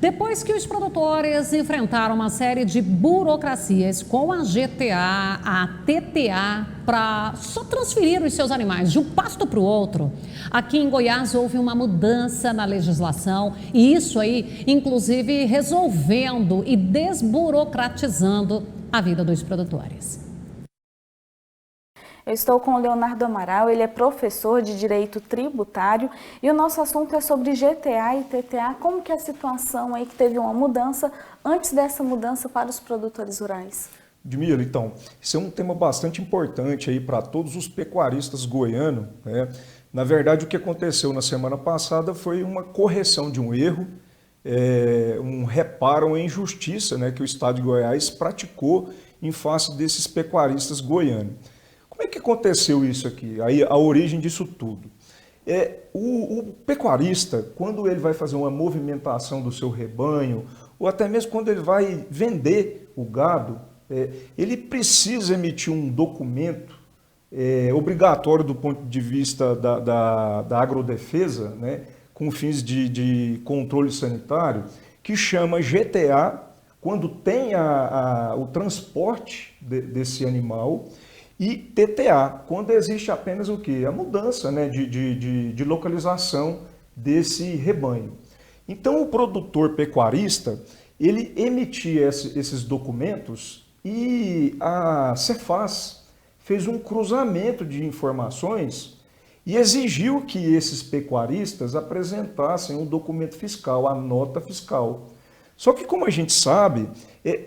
Depois que os produtores enfrentaram uma série de burocracias com a GTA, a TTA, para só transferir os seus animais de um pasto para o outro, aqui em Goiás houve uma mudança na legislação e isso aí, inclusive, resolvendo e desburocratizando a vida dos produtores. Eu estou com o Leonardo Amaral, ele é professor de Direito Tributário e o nosso assunto é sobre GTA e TTA, como que é a situação aí que teve uma mudança antes dessa mudança para os produtores rurais. Ludmila, então, esse é um tema bastante importante aí para todos os pecuaristas goianos, né? Na verdade, o que aconteceu na semana passada foi uma correção de um erro, um reparo, uma injustiça, né, que o Estado de Goiás praticou em face desses pecuaristas goianos. Como é que aconteceu isso aqui? Aí a origem disso tudo. O pecuarista, quando ele vai fazer uma movimentação do seu rebanho, ou até mesmo quando ele vai vender o gado, ele precisa emitir um documento obrigatório do ponto de vista da agrodefesa, né, com fins de controle sanitário, que chama GTA, quando tem o transporte desse animal, e TTA, quando existe apenas o quê? A mudança, né, de localização desse rebanho. Então o produtor pecuarista, ele emitia esses documentos e a Cefaz fez um cruzamento de informações e exigiu que esses pecuaristas apresentassem um documento fiscal, a nota fiscal. Só que, como a gente sabe,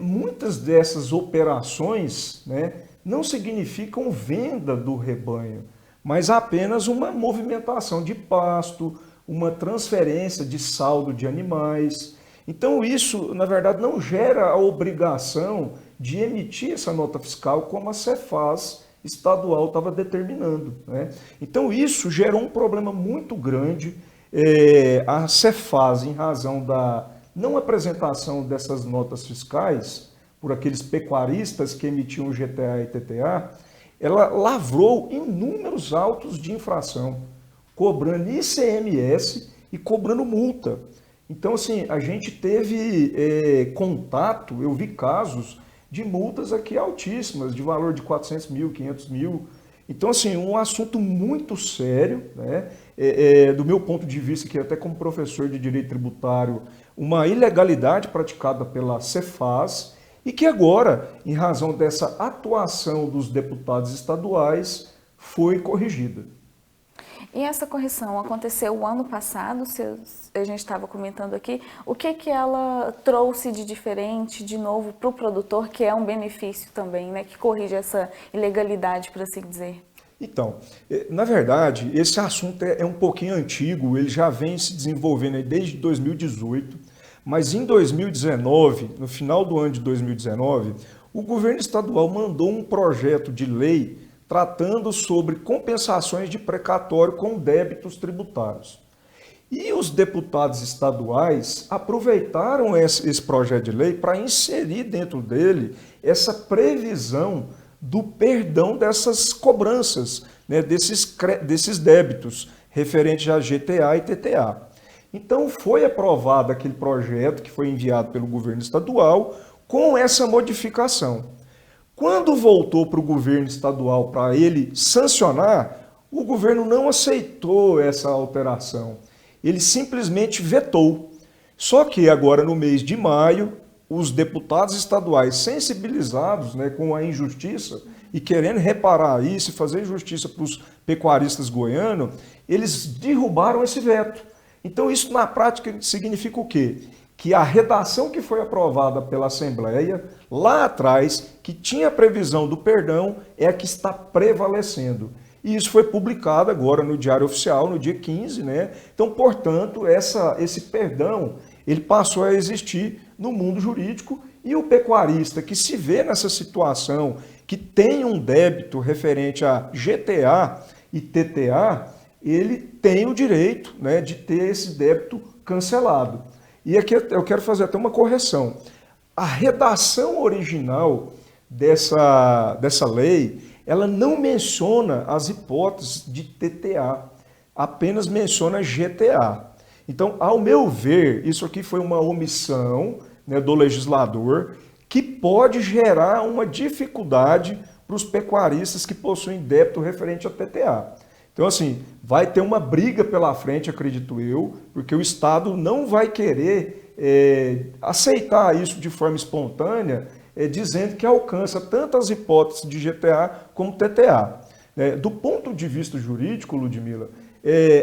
muitas dessas operações, né, não significam venda do rebanho, mas apenas uma movimentação de pasto, uma transferência de saldo de animais. Então isso, na verdade, não gera a obrigação de emitir essa nota fiscal como a Cefaz estadual estava determinando, né? Então isso gerou um problema muito grande. A Cefaz, em razão da não apresentação dessas notas fiscais, por aqueles pecuaristas que emitiam GTA e TTA, ela lavrou inúmeros autos de infração, cobrando ICMS e cobrando multa. Então, assim, a gente teve contato, eu vi casos de multas aqui altíssimas, de valor de 400 mil, 500 mil. Então, assim, um assunto muito sério, né? Do meu ponto de vista, que até como professor de Direito Tributário, uma ilegalidade praticada pela Cefaz, e que agora, em razão dessa atuação dos deputados estaduais, foi corrigida. E essa correção aconteceu o ano passado, a gente estava comentando aqui, o que ela trouxe de diferente, de novo, para o produtor, que é um benefício também, né, que corrige essa ilegalidade, por assim dizer? Então, na verdade, esse assunto é um pouquinho antigo, ele já vem se desenvolvendo aí desde 2018, mas em 2019, no final do ano de 2019, o governo estadual mandou um projeto de lei tratando sobre compensações de precatório com débitos tributários. E os deputados estaduais aproveitaram esse projeto de lei para inserir dentro dele essa previsão do perdão dessas cobranças, né, desses débitos referentes a GTA e TTA. Então foi aprovado aquele projeto que foi enviado pelo governo estadual com essa modificação. Quando voltou para o governo estadual para ele sancionar, o governo não aceitou essa alteração. Ele simplesmente vetou. Só que agora no mês de maio, os deputados estaduais sensibilizados, né, com a injustiça e querendo reparar isso e fazer justiça para os pecuaristas goianos, eles derrubaram esse veto. Então isso na prática significa o quê? Que a redação que foi aprovada pela Assembleia lá atrás, que tinha a previsão do perdão, é a que está prevalecendo. E isso foi publicado agora no Diário Oficial, no dia 15, né? Então, portanto, esse perdão, ele passou a existir no mundo jurídico e o pecuarista que se vê nessa situação, que tem um débito referente a GTA e TTA, ele tem o direito, né, de ter esse débito cancelado. E aqui eu quero fazer até uma correção. A redação original dessa lei, ela não menciona as hipóteses de TTA, apenas menciona GTA. Então, ao meu ver, isso aqui foi uma omissão, né, do legislador que pode gerar uma dificuldade para os pecuaristas que possuem débito referente à TTA. Então, assim, vai ter uma briga pela frente, acredito eu, porque o Estado não vai querer aceitar isso de forma espontânea, dizendo que alcança tanto as hipóteses de GTA como TTA. Do ponto de vista jurídico, Ludmila,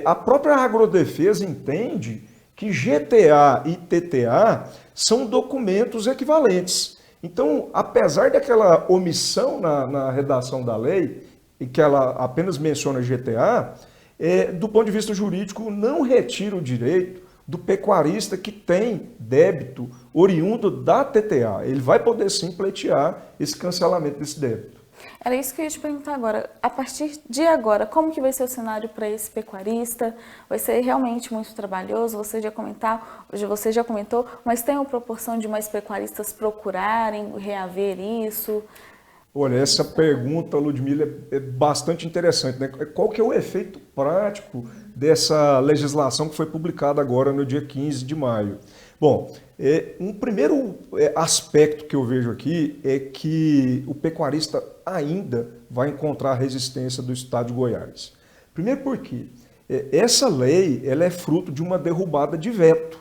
a própria agrodefesa entende que GTA e TTA são documentos equivalentes. Então, apesar daquela omissão na redação da lei, e que ela apenas menciona GTA, do ponto de vista jurídico, não retira o direito do pecuarista que tem débito oriundo da TTA. Ele vai poder sim pleitear esse cancelamento desse débito. Era isso que eu ia te perguntar agora. A partir de agora, como que vai ser o cenário para esse pecuarista? Vai ser realmente muito trabalhoso? Você já comentou, mas tem uma proporção de mais pecuaristas procurarem reaver isso? Olha, essa pergunta, Ludmila, é bastante interessante, né? Qual que é o efeito prático dessa legislação que foi publicada agora no dia 15 de maio? Bom, um primeiro aspecto que eu vejo aqui é que o pecuarista ainda vai encontrar resistência do Estado de Goiás. Primeiro porque essa lei ela é fruto de uma derrubada de veto.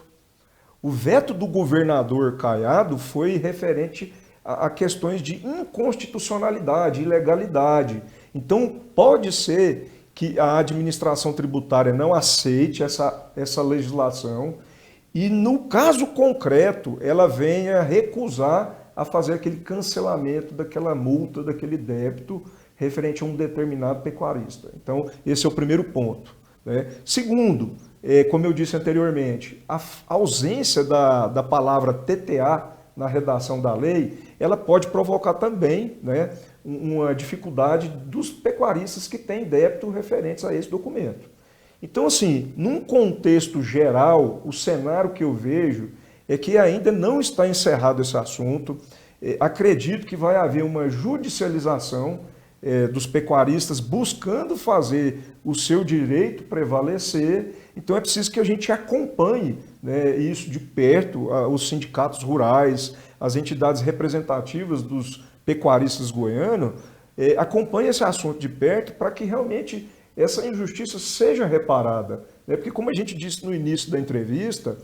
O veto do governador Caiado foi referente a questões de inconstitucionalidade, ilegalidade. Então, pode ser que a administração tributária não aceite essa legislação e, no caso concreto, ela venha recusar a fazer aquele cancelamento daquela multa, daquele débito referente a um determinado pecuarista. Então, esse é o primeiro ponto, né? Segundo, como eu disse anteriormente, a ausência da palavra TTA na redação da lei, ela pode provocar também, né, uma dificuldade dos pecuaristas que têm débito referentes a esse documento. Então, assim, num contexto geral, o cenário que eu vejo é que ainda não está encerrado esse assunto. Acredito que vai haver uma judicialização dos pecuaristas buscando fazer o seu direito prevalecer. Então é preciso que a gente acompanhe, né, isso de perto, os sindicatos rurais, as entidades representativas dos pecuaristas goianos, acompanhe esse assunto de perto para que realmente essa injustiça seja reparada, né? Porque, como a gente disse no início da entrevista,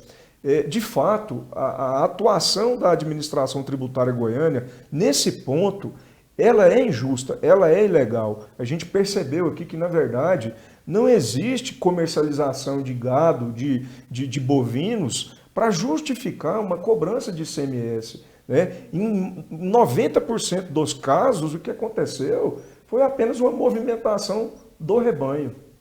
de fato, a atuação da administração tributária goiana, nesse ponto, ela é injusta, ela é ilegal. A gente percebeu aqui que, na verdade, não existe comercialização de gado, de bovinos, para justificar uma cobrança de ICMS, né? Em 90% dos casos, o que aconteceu foi apenas uma movimentação do rebanho.